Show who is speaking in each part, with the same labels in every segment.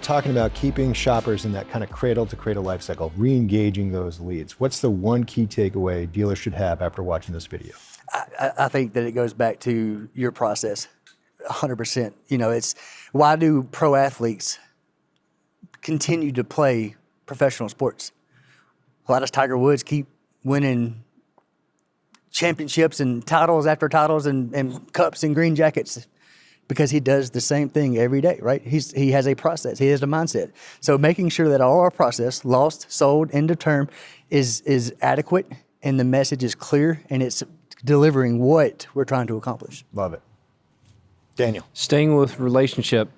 Speaker 1: talking about keeping shoppers in that kind of cradle to cradle life cycle, re-engaging those leads. What's the one key takeaway dealers should have after watching this video?
Speaker 2: I think that it goes back to your process, 100%. It's why do pro athletes continue to play professional sports? Why does Tiger Woods keep winning championships and titles after titles and cups and green jackets? Because he does the same thing every day, right? He has a process. He has a mindset. So making sure that all our process, lost, sold, end of term, is adequate and the message is clear and it's delivering what we're trying to accomplish.
Speaker 1: Love it. Daniel.
Speaker 3: Staying with relationship,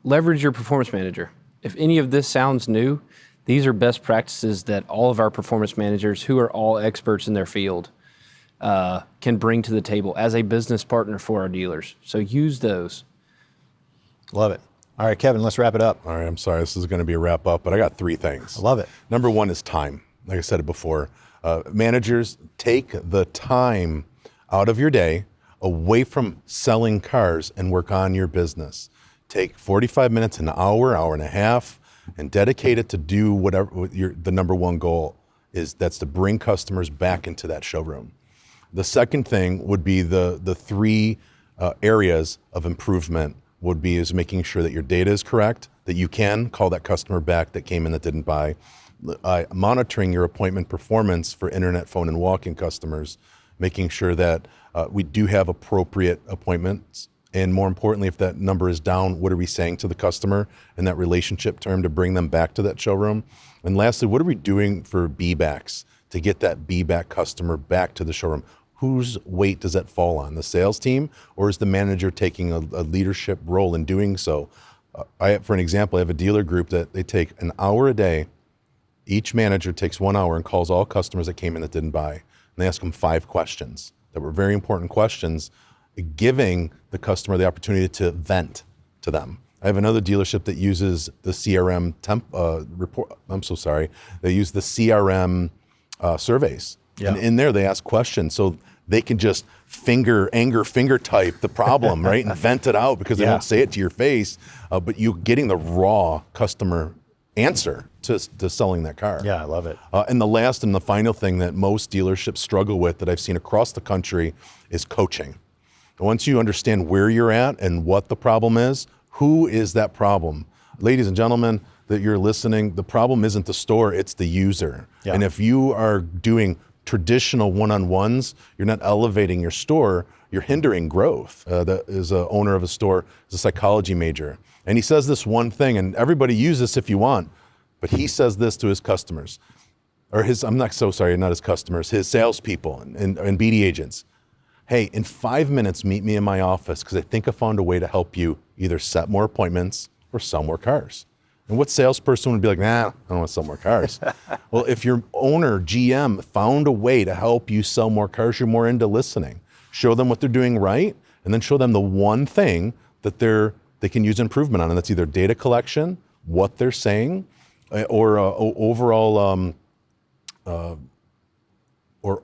Speaker 3: leverage your performance manager. If any of this sounds new, these are best practices that all of our performance managers, who are all experts in their field, can bring to the table as a business partner for our dealers. So use those.
Speaker 1: Love it. All right, Kevin, let's wrap it up.
Speaker 4: All right, I'm sorry, this is going to be a wrap up, but I got 3 things.
Speaker 1: I love it.
Speaker 4: Number 1 is time. Like I said it before, managers, take the time out of your day away from selling cars and work on your business. Take 45 minutes, an hour, hour and a half, and dedicate it to do whatever the number 1 goal is. That's to bring customers back into that showroom. The second thing would be the 3 areas of improvement would be is making sure that your data is correct, that you can call that customer back that came in that didn't buy, monitoring your appointment performance for internet, phone, and walk-in customers, making sure that we do have appropriate appointments, and more importantly, if that number is down, what are we saying to the customer in that relationship term to bring them back to that showroom? And lastly, what are we doing for be-backs to get that be-back customer back to the showroom? Whose weight does that fall on? The sales team, or is the manager taking a leadership role in doing so? For an example, I have a dealer group that they take an hour a day. Each manager takes 1 hour and calls all customers that came in that didn't buy. And they ask them 5 questions that were very important questions, giving the customer the opportunity to vent to them. I have another dealership that uses the CRM report. I'm so sorry. They use the CRM surveys. Yeah. And in there, they ask questions. So they can just finger type the problem, right? And vent it out because they won't say it to your face, but you're getting the raw customer answer to selling that car.
Speaker 1: Yeah, I love it.
Speaker 4: And the last and the final thing that most dealerships struggle with that I've seen across the country is coaching. Once you understand where you're at and what the problem is, who is that problem? Ladies and gentlemen that you're listening, the problem isn't the store, it's the user. Yeah. And if you are doing traditional one-on-ones, you're not elevating your store, you're hindering growth. That is an owner of a store, is a psychology major. And he says this one thing, and everybody use this if you want, but he says this to his customers, or his salespeople and BD agents. Hey, in 5 minutes, meet me in my office because I think I found a way to help you either set more appointments or sell more cars. And what salesperson would be like, nah, I don't want to sell more cars. Well, if your owner, GM, found a way to help you sell more cars, you're more into listening. Show them what they're doing right, and then show them the one thing that they can use improvement on, and that's either data collection, what they're saying, or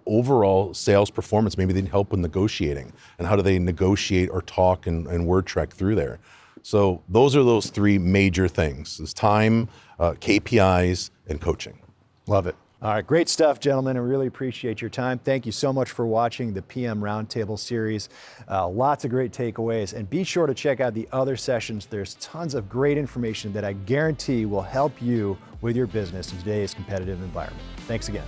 Speaker 4: overall sales performance. Maybe they need help with negotiating, and how do they negotiate or talk and word track through there. So those are those 3 major things: is time, KPIs, and coaching.
Speaker 1: Love it. All right, great stuff, gentlemen. I really appreciate your time. Thank you so much for watching the PM Roundtable series. Lots of great takeaways, and be sure to check out the other sessions. There's tons of great information that I guarantee will help you with your business in today's competitive environment. Thanks again.